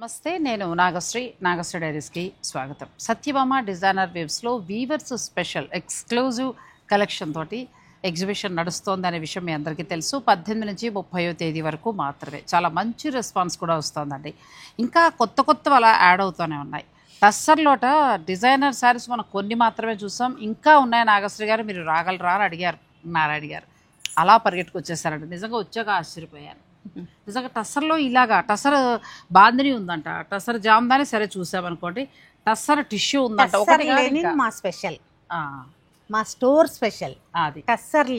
నమస్తే, నేను నాగశ్రీ డైరీస్కి స్వాగతం. సత్యభామ డిజైనర్ వేవ్స్లో వీవర్స్ స్పెషల్ ఎక్స్క్లూజివ్ కలెక్షన్ తోటి ఎగ్జిబిషన్ నడుస్తోంది అనే విషయం మీ అందరికీ తెలుసు. 18 నుంచి 30వ తేదీ వరకు మాత్రమే. చాలా మంచి రెస్పాన్స్ కూడా వస్తుందండి. ఇంకా కొత్త అలా యాడ్ అవుతూనే ఉన్నాయి. టస్సర్లోట డిజైనర్ శారీస్ మనం కొన్ని మాత్రమే చూసాం. ఇంకా ఉన్నాయి నాగశ్రీ గారు, మీరు రాగలరా అని అడిగారు. అలా పరిగెట్టుకొచ్చేసారండి. నిజంగా వచ్చాక ఆశ్చర్యపోయాను. నిజంగా టస్సర్లో ఇలాగా టస్సర్ బాందిని ఉందంట, టస్సర్ జామ్దాని సరే చూసామనుకోండి, టస్సర్ టిష్యూ ఉందంట. ఒకటి మా స్పెషల్, మా స్టోర్ స్పెషల్ అది టస్సర్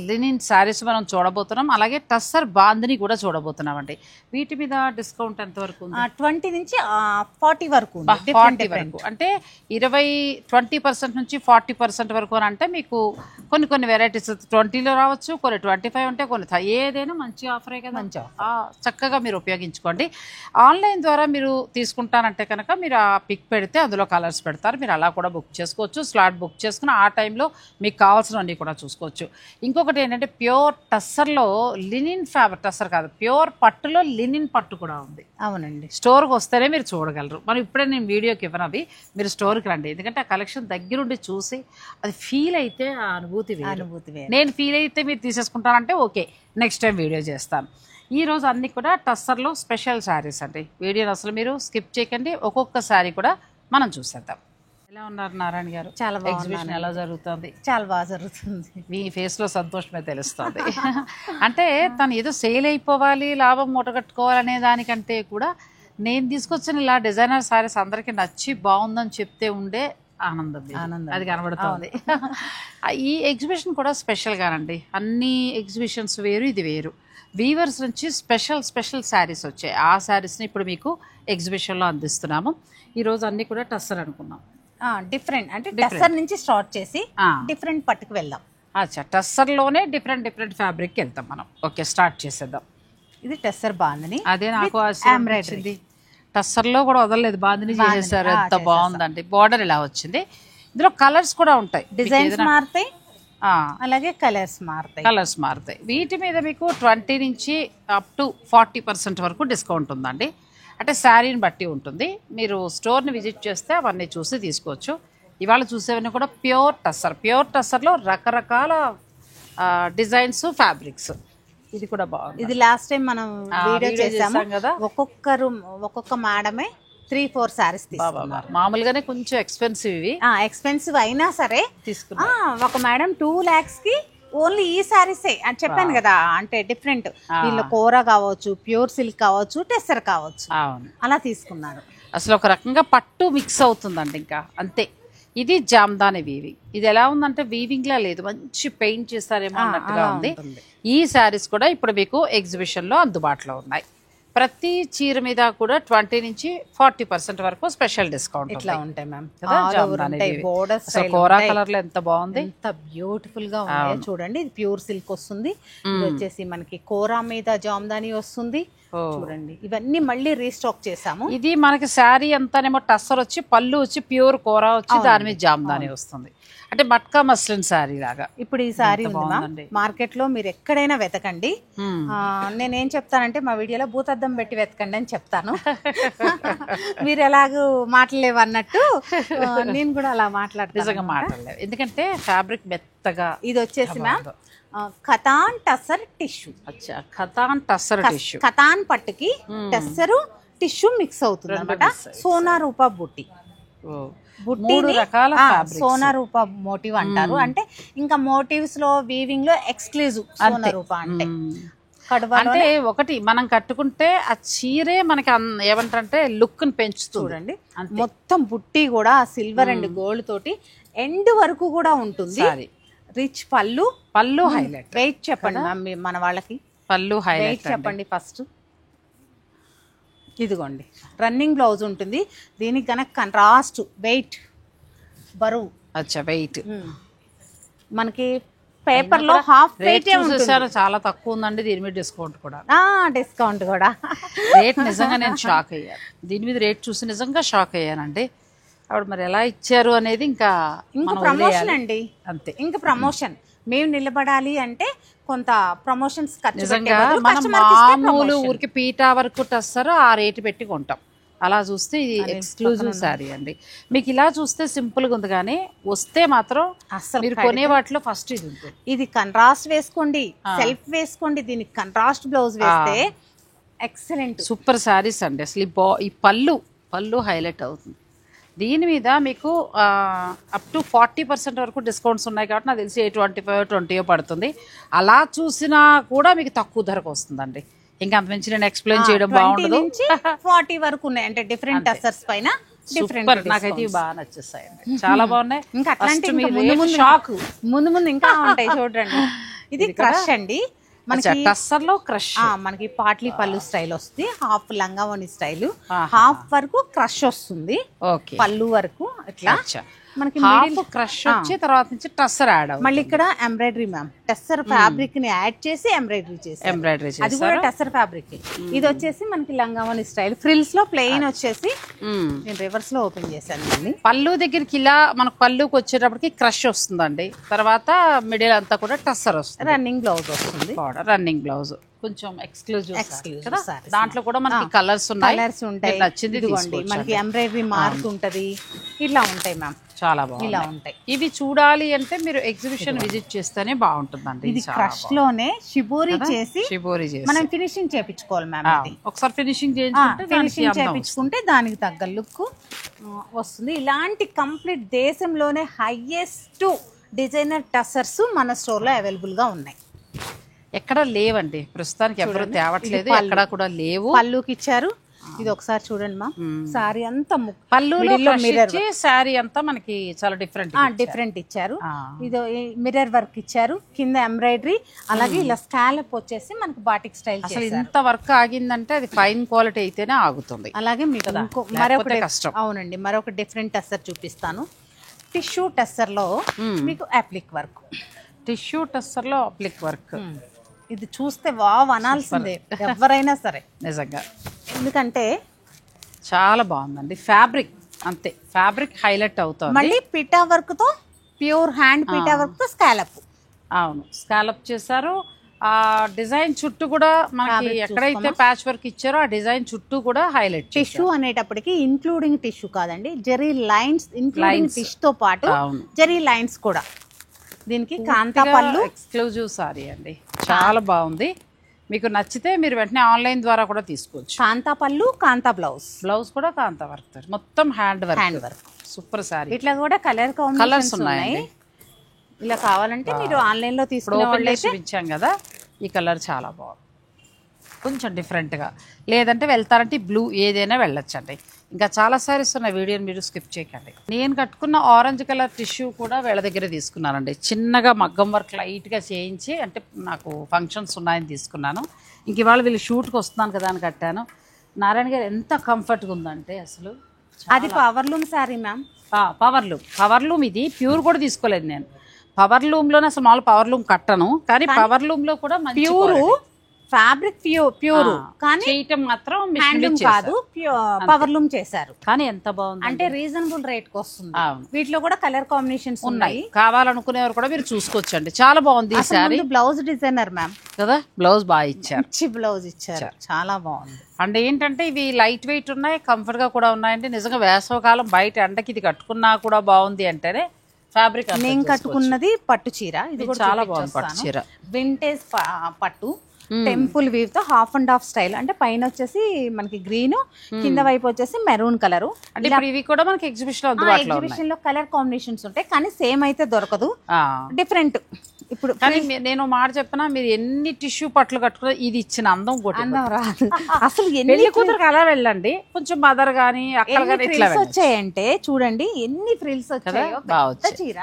లెనిన్ శారీస్ మనం చూడబోతున్నాం. అలాగే టస్సర్ బాందిని కూడా చూడబోతున్నాం అండి. వీటి మీద డిస్కౌంట్ ఎంత వరకు ఉంది? 20 నుంచి 40 వరకు, 40 వరకు అంటే 20% నుంచి 40% వరకు అని అంటే మీకు కొన్ని వెరైటీస్ 20లో రావచ్చు, కొన్ని 25 ఉంటే కొన్ని ఏదైనా మంచి ఆఫరే కదా. మంచి చక్కగా మీరు ఉపయోగించుకోండి. ఆన్లైన్ ద్వారా మీరు తీసుకుంటానంటే కనుక మీరు ఆ పిక్ పెడితే అందులో కలర్స్ పెడతారు. మీరు అలా కూడా బుక్ చేసుకోవచ్చు. స్లాట్ బుక్ చేసుకుని ఆ టైంలో మీకు కావాల్సినవన్నీ కూడా చూసుకోవచ్చు. ఇంకొకటి ఏంటంటే ప్యూర్ టస్సర్లో లినిన్ ఫ్యాబ్రిక్, టస్సర్ కాదు ప్యూర్ పట్టులో లినిన్ పట్టు కూడా ఉంది. అవునండి, స్టోర్కి వస్తేనే మీరు చూడగలరు. మనం ఇప్పుడే నేను వీడియోకి ఇవ్వను, అవి మీరు స్టోర్కి రండి. ఎందుకంటే ఆ కలెక్షన్ దగ్గరుండి చూసి అది ఫీల్ అయితే ఆ అనుభూతి వేరు. నేను ఫీల్ అయితే మీరు తీసేసుకుంటానంటే ఓకే, నెక్స్ట్ టైం వీడియో చేస్తాను. ఈరోజు అన్నీ కూడా టస్సర్లో స్పెషల్ శారీస్ అండి. వీడియోని అసలు మీరు స్కిప్ చేయకండి. ఒక్కొక్క శారీ కూడా మనం చూసేద్దాం. ఎలా ఉన్నారు నారాయణ గారు? చాలా బాగా. ఎగ్జిబిషన్ ఎలా జరుగుతుంది? చాలా బాగా జరుగుతుంది. మీ ఫేస్లో సంతోషమే తెలుస్తుంది. అంటే తను ఏదో సేల్ అయిపోవాలి, లాభం మూటగట్టుకోవాలనే దానికంటే కూడా నేను తీసుకొచ్చిన ఇలా డిజైనర్ శారీస్ అందరికీ నచ్చి బాగుందని చెప్తే ఉండే ఆనందం అది కనబడుతుంది. ఈ ఎగ్జిబిషన్ కూడా స్పెషల్గానండి. అన్ని ఎగ్జిబిషన్స్ వేరు, ఇది వేరు. వీవర్స్ నుంచి స్పెషల్ శారీస్ వచ్చాయి. ఆ శారీస్ని ఇప్పుడు మీకు ఎగ్జిబిషన్లో అందిస్తున్నాము. ఈరోజు అన్నీ కూడా టస్సర్ అనుకున్నాం. డిఫరెంట్ అంటే టస్సర్ నుంచి స్టార్ట్ చేసి డిఫరెంట్ పట్టుకు వెళ్దాం. అచ్చా, టస్సర్లోనే డిఫరెంట్ ఫ్యాబ్రిక్ వెళ్తాం మనం. ఓకే, స్టార్ట్ చేసేద్దాం. ఇది టస్సర్ బాందిని. అదే నాకు ఎంబ్రాయిడరీ టస్సర్లో కూడా వదలలేదు, బాందిని చేసేసారు. ఎంత బాగుందండి. బార్డర్ ఇలా వచ్చింది. ఇందులో కలర్స్ కూడా ఉంటాయి, డిజైన్స్ మారుతాయి, అలాగే కలర్స్ మారుతాయి. వీటి మీద మీకు 20 నుంచి అప్ టు 40% వరకు డిస్కౌంట్ ఉందండి. అంటే శారీని బట్టి ఉంటుంది. మీరు స్టోర్ని విజిట్ చేస్తే అవన్నీ చూసి తీసుకోవచ్చు. ఇవాళ చూసేవన్నీ కూడా ప్యూర్ టస్సర్లో రకరకాల డిజైన్స్, ఫ్యాబ్రిక్స్. ఇది కూడా బాగుంది. ఇది లాస్ట్ టైం మనం వీడియో చేసాం కదా. ఒక్కొక్క మేడమే 3-4 శారీస్ తీసుకున్నారు. మామూలుగానే కొంచెం ఎక్స్పెన్సివ్, ఇవి ఎక్స్పెన్సివ్ అయినా సరే తీసుకున్నా. ఒక మేడం 2 lakhs కి ఓన్లీ ఈ శారీసే అని చెప్పాను కదా. అంటే డిఫరెంట్, దీనిలో కోరా కావచ్చు, ప్యూర్ సిల్క్ కావచ్చు, టెస్సర్ కావచ్చు, అలా తీసుకున్నారు. అసలు ఒక రకంగా పట్టు మిక్స్ అవుతుందండి. ఇంకా అంతే. ఇది జామ్దాని వీవింగ్. ఇది ఎలా ఉందంటే వీవింగ్ లా లేదు, మంచి పెయింట్ చేస్తారేమో అన్నట్టుగా ఉంది. ఈ శారీస్ కూడా ఇప్పుడు మీకు ఎగ్జిబిషన్లో అందుబాటులో ఉన్నాయి. ప్రతి చీర మీద కూడా 20 నుంచి 40% వరకు స్పెషల్ డిస్కౌంట్ ఇట్లా ఉంటాయి మ్యామ్. కోరా కలర్ లో ఎంత బాగుంది, ఎంత బ్యూటిఫుల్ గా ఉంది చూడండి. ఇది ప్యూర్ సిల్క్ వస్తుంది. ఇది వచ్చేసి మనకి కోరా మీద జామ్దాని వస్తుంది. చూడండి, ఇవన్నీ మళ్ళీ రీస్టాక్ చేసాము. ఇది మనకి శారీ అంతానేమో టస్సర్ వచ్చి, పళ్ళు వచ్చి ప్యూర్ కోరా వచ్చి, దాని మీద జామ్దాని వస్తుంది. అంటే మట్కా మస్లిన్ శారీ లాగా. ఇప్పుడు ఈ శారీ ఉంది మార్కెట్ లో, మీరు ఎక్కడైనా వెతకండి. నేనేం చెప్తానంటే మా వీడియోలో భూతద్దం పెట్టి వెతకండి అని చెప్తాను. మీరు ఎలాగూ మాట్లాడలేవు అన్నట్టు నేను కూడా అలా నిజంగా మాట్లాడలేవు, ఎందుకంటే ఫ్యాబ్రిక్ మెత్తగా. ఇది వచ్చేసి మ్యామ్ ఖతాన్ టస్సర్ టిష్యూ. అచ్చా, ఖతాన్ టస్సర్ టిష్యూ. ఖతాన్ పట్టుకి టస్సర్ టిష్యూ మిక్స్ అవుతుంది అనమాట. సోనా రూపా బుట్టి, సోనా రూపా మోటివ్ అంటారు. అంటే ఇంకా మోటివ్స్ లో వీవింగ్ లో ఎక్స్క్లూజివ్ సోనా రూపా అంటే. అంటే ఒకటి మనం కట్టుకుంటే ఆ చీరే మనకి ఏమంటారంటే లుక్ ని పెంచుతుంది. చూడండి, మొత్తం బుట్టి కూడా సిల్వర్ అండ్ గోల్డ్ తోటి ఎండ్ వరకు కూడా ఉంటుంది. రిచ్ పళ్ళు హైలైట్. వెయిట్ చెప్పండి మన వాళ్ళకి, పళ్ళు హైలైట్ చెప్పండి ఫస్ట్. ఇదిగోండి, రన్నింగ్ బ్లౌజ్ ఉంటుంది. దీనికి కనుక కాంట్రాస్ట్ వెయిట్, బరువు. అచ్చా, వెయిట్ మనకి పేపర్ లో హాఫ్ వెయిట్ చాలా తక్కువ ఉందండి. దీని మీద డిస్కౌంట్ కూడా రేట్ నిజంగా నేను షాక్ అయ్యాను. దీని మీద రేట్ చూసి నిజంగా షాక్ అయ్యానండి. ఆవిడ మరి ఎలా ఇచ్చారు అనేది ఇంకా ప్రమోషన్ అండి. అంతే, ఇంకా ప్రమోషన్. మేము నిలబడాలి అంటే కొంత ప్రమోషన్స్ ఖర్చు నిజంగా పెట్టే బదులు మనం customer కి ఇస్తే మామూలు promotion. ఊరికి పీటా వరకు టస్సరు ఆ రేటు పెట్టి కొంటాం. అలా చూస్తే ఇది ఎక్స్క్లూజివ్ శారీ అండి. మీకు ఇలా చూస్తే సింపుల్గా ఉంది, కానీ వస్తే మాత్రం అస్సలు మీరు కొనే వాటిలో ఫస్ట్ ఇది ఉంటుంది. ఇది కంట్రాస్ట్ వేసుకోండి, సెల్ఫ్ వేసుకోండి, దీనికి కంట్రాస్ట్ బ్లౌజ్ వేస్తే ఎక్సలెంట్ సూపర్ శారీస్ అండి. అసలు ఈ పళ్ళు హైలైట్ అవుతుంది. దీని మీద మీకు అప్ టు 40% వరకు డిస్కౌంట్స్ ఉన్నాయి కాబట్టి నాకు తెలిసి 25-20 పడుతుంది. అలా చూసినా కూడా మీకు తక్కువ ధరకు వస్తుందండి. ఇంకా అంతమించి నేను ఎక్స్ప్లెయిన్ చేయడం బాగుండదు. 40 వరకు ఉన్నాయి, అంటే డిఫరెంట్ టసర్స్ పైన డిఫరెంట్. నాకైతే ఇవి బాగా నచ్చేస్తాయండి, చాలా బాగున్నాయి. ఇంకా అట్లాంటి షాక్ ముందు ఇంకా ఉంటాయి చూడండి. ఇది క్రష్ అండి, మనకి టస్సర్ లో క్రష్. మనకి పాట్లీ పళ్ళు స్టైల్ వస్తుంది, హాఫ్ లంగావోని స్టైల్, హాఫ్ వరకు క్రష్ వస్తుంది, ఓకే పళ్ళు వరకు ఇట్లా మనకి క్రష్ వచ్చి తర్వాత నుంచి టస్సర్ యాడ్ అవుతుంది. మళ్ళీ ఇక్కడ ఎంబ్రాయిడరీ మ్యామ్, టెస్సర్ ఫ్యాబ్రిక్ ని యాడ్ చేసి ఎంబ్రాయిడరీ చేసి అది కూడా టెస్సర్ ఫ్యాబ్రిక్. ఇది వచ్చేసి మనకి లంగావోని స్టైల్, ఫ్రిల్స్ లో ప్లెయిన్ వచ్చేసి నేను రివర్స్ లో ఓపెన్ చేశాను. పళ్ళు దగ్గరికి ఇలా మనకు పళ్ళుకి వచ్చేటప్పటికి క్రష్ వస్తుందండి, తర్వాత మిడిల్ అంతా కూడా టస్సర్ వస్తుంది. రన్నింగ్ బ్లౌజ్ వస్తుంది, రన్నింగ్ బ్లౌజ్ కొంచెం ఎక్స్క్లూజివ్ కదా. దాంట్లో కూడా మనకి కలర్స్ ఉంటాయి, నచ్చింది మనకి ఎంబ్రాయిడరీ మార్క్ ఉంటది, ఇలా ఉంటాయి మ్యామ్, చాలా బాగుంది. ఇలా ఉంటాయి. ఇవి చూడాలి అంటే మీరు ఎగ్జిబిషన్ విజిట్ చేస్తేనే బాగుంటుందండి. ఇది క్రష్ లోనే షిబోరి చేసి మనం ఫినిషింగ్ చేపించుకోవాలి మ్యామ్. ఒకసారి ఫినిషింగ్ చేపించుకుంటే దానికి తగ్గ లుక్ వస్తుంది. ఇలాంటి కంప్లీట్ దేశంలోనే హైయెస్ట్ డిజైనర్ టసర్స్ మన స్టోర్ లో అవైలబుల్ గా ఉన్నాయి. ఎక్కడ లేవండి ప్రస్తుతానికి, ఎవరు తేవట్లేదు, ఎక్కడ కూడా లేవు. పళ్ళుకి ఇచ్చారు, ఇది ఒకసారి చూడండి మా సారీ అంతా పళ్ళులో సారీ అంతా మనకి చాలా డిఫరెంట్ ఇచ్చారు. ఇది మిర్రర్ వర్క్ ఇచ్చారు, కింద ఎంబ్రాయిడరీ, అలాగే ఇలా స్కాలప్ వచ్చేసి మనకి బాటిక్ స్టైల్. అసలు ఇంత వర్క్ ఆగిందంటే అది ఫైన్ క్వాలిటీ అయితేనే ఆగుతుంది. అలాగే మీకు మరొక కష్టం. అవునండి, మరొక డిఫరెంట్ టెస్సర్ చూపిస్తాను. టిష్యూ టెస్సర్ లో మీకు అప్లిక్ వర్క్, టిష్యూ టెస్సర్ లో అప్లిక్ వర్క్. ఇది చూస్తే వావ్ అనాల్సిందే ఎవరైనా సరే నిజంగా, ఎందుకంటే చాలా బాగుందండి. ఫ్యాబ్రిక్ అంతే, ఫ్యాబ్రిక్ హైలైట్ అవుతుంది. మళ్ళీ పిటా వర్క్ తో, ప్యూర్ హ్యాండ్ పిటా వర్క్ తో స్కాలప్. అవును, స్కాలప్ చేశారు. ఆ డిజైన్ చుట్టూ కూడా మనకి ఎక్కడైతే ప్యాచ్ వర్క్ ఇచ్చారో ఆ డిజైన్ చుట్టూ కూడా హైలైట్. టిష్యూ అనేటప్పటికి ఇంక్లూడింగ్ టిష్యూ కాదండి, జెరీ లైన్స్ ఇంక్లూడింగ్ టిష్ తో పాటు జెరీ లైన్స్ కూడా. దీనికి కాంతా పళ్ళు, ఎక్స్క్లూజివ్ సారీ అండి, చాలా బాగుంది. మీకు నచ్చితే మీరు వెంటనే ఆన్లైన్ ద్వారా కూడా తీసుకోవచ్చు. కాంతా పళ్ళు, కాంతా బ్లౌజ్ కూడా కాంతా వర్క్, మొత్తం హ్యాండ్ వర్క్. Super sorry. ఇట్లా కూడా కలర్స్ ఉన్నాయి. ఇలా కావాలంటే మీరు ఆన్లైన్ లో చూపించాం కదా, ఈ కలర్ చాలా బాగుంది, కొంచెం డిఫరెంట్గా. లేదంటే వెళ్తారంటే బ్లూ ఏదైనా వెళ్ళొచ్చండి. ఇంకా చాలా సారీస్ ఉన్న వీడియోని మీరు స్కిప్ చేయకండి. నేను కట్టుకున్న ఆరెంజ్ కలర్ టిష్యూ కూడా వీళ్ళ దగ్గర తీసుకున్నానండి. చిన్నగా మగ్గం వర్క్ లైట్గా చేయించి, అంటే నాకు ఫంక్షన్స్ ఉన్నాయని తీసుకున్నాను. ఇంక ఇవాళ వీళ్ళు షూట్కి వస్తున్నాను కదా అని కట్టాను. నారాయణ గారు ఎంత కంఫర్ట్గా ఉందంటే అసలు. అది పవర్లూమ్ సారీ మ్యామ్, పవర్లూమ్. ఇది ప్యూర్ కూడా తీసుకోలేదు నేను. పవర్లూమ్లోనే అసలు మామూలు పవర్లూమ్ కట్టను, కానీ పవర్లూమ్లో కూడా ప్యూర్ ఫ్యాబ్రిక్, ప్యూర్ కానీ చేయటం మాత్రం హ్యాండ్లూమ్ కాదు, పవర్లూమ్ చేశారు. కానీ ఎంత బాగుంది అంటే రీజనబుల్ రేట్ కి వస్తుంది. వీటిలో కూడా కలర్ కాంబినేషన్స్ ఉన్నాయి, కావాలనుకునేవారు కూడా మీరు చూసుకోవచ్చండి. చాలా బాగుంది ఈ సారీ. బ్లౌజ్ డిజైనర్ మ్యామ్ కదా, బ్లౌజ్ బాగా ఇచ్చారు, మంచి బ్లౌజ్ ఇచ్చారు, చాలా బాగుంది. అంటే ఏంటంటే ఇవి లైట్ వెయిట్ ఉన్నాయి, కంఫర్ట్ గా కూడా ఉన్నాయండి. నిజంగా వేసవకాలం బయట ఎండకి ఇది కట్టుకున్నా కూడా బాగుంది అంటేనే. ఫ్యాబ్రిక్ నేను కట్టుకున్నది పట్టు చీర, ఇది కూడా చాలా బాగుంది. పట్టు చీర వింటేజ్ పట్టు, టెంపుల్ వీవ్ తో హాఫ్ అండ్ హాఫ్ స్టైల్. అంటే పైన వచ్చేసి మనకి గ్రీన్, కింద వైపు వచ్చేసి మెరూన్ కలర్. అంటే ఇవి కూడా మనకి ఎగ్జిబిషన్ లో కలర్ కాంబినేషన్స్ ఉంటాయి, కానీ సేమ్ అయితే దొరకదు, డిఫరెంట్. ఇప్పుడు కానీ నేను మాట చెప్పినా, మీరు ఎన్ని టిష్యూ పట్లు కట్టుకున్నా ఇది ఇచ్చిన అందం రాదు. అసలు పెళ్లి కూతురు అలా వెళ్ళండి, కొంచెం మదర్ గానీ అక్కడ వచ్చాయంటే చూడండి ఎన్ని ఫ్రిల్స్ వచ్చాయో. చీర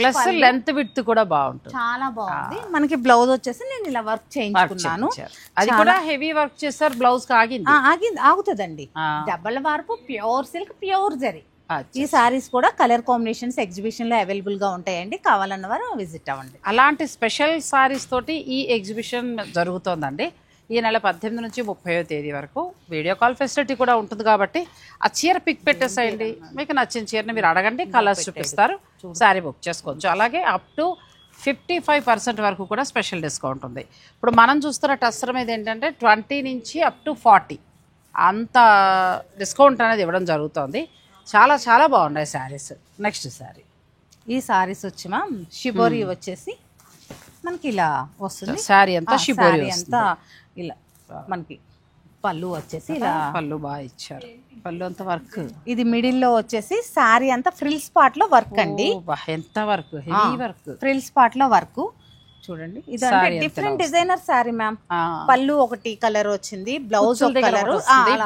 ప్లస్ లెంత్ విడ్త్ కూడా బాగుంటుంది, చాలా బాగుంది. మనకి బ్లౌజ్ వచ్చేసి నేను ఇలా వర్క్ చేయించుకున్నాను, అది కూడా హెవీ వర్క్ చేస్తారు. బ్లౌజ్ ఆగుతుందండి. Double warp, pure silk, pure zari. ఈ సారీస్ కూడా కలర్ కాంబినేషన్స్ ఎగ్జిబిషన్ లో అవైలబుల్ గా ఉంటాయండి, కావాలన్న వారు విజిట్ అవ్వండి. అలాంటి స్పెషల్ సారీస్ తోటి ఈ ఎగ్జిబిషన్ జరుగుతోందండి. ఈ నెల 18 నుంచి 30వ తేదీ వరకు వీడియో కాల్ ఫెసిలిటీ కూడా ఉంటుంది కాబట్టి ఆ చీర పిక్ పెట్టేసేయండి. మీకు నచ్చిన చీరని మీరు అడగండి, కలర్స్ చూపిస్తారు, శారీ బుక్ చేసుకోవచ్చు. అలాగే అప్ టు 55% వరకు కూడా స్పెషల్ డిస్కౌంట్ ఉంది. ఇప్పుడు మనం చూస్తున్న టస్సర్ మీద ఏంటంటే 20 నుంచి అప్ టు 40 అంత డిస్కౌంట్ అనేది ఇవ్వడం జరుగుతుంది. చాలా చాలా బాగున్నాయి శారీస్. నెక్స్ట్ శారీ, ఈ సారీస్ వచ్చి మ్యామ్ షిబోరి వచ్చేసి మనకి ఇలా వస్తుంది. శారీ అంతా షిబోరి అంతా ఇలా మనకి పళ్ళు వచ్చేసి ఇలా పళ్ళు బాగా ఇచ్చారు. పళ్ళు అంతా వర్క్. ఇది మిడిల్ లో వచ్చేసి శారీ అంతా ఫ్రిల్స్ పార్ట్ లో వర్క్ అండి. ఎంత work, heavy work, frills part లో వర్క్ చూడండి. ఇది డిఫరెంట్ డిజైనర్ శారీ మ్యామ్. పళ్ళు ఒకటి కలర్ వచ్చింది, బ్లౌజ్ కలర్,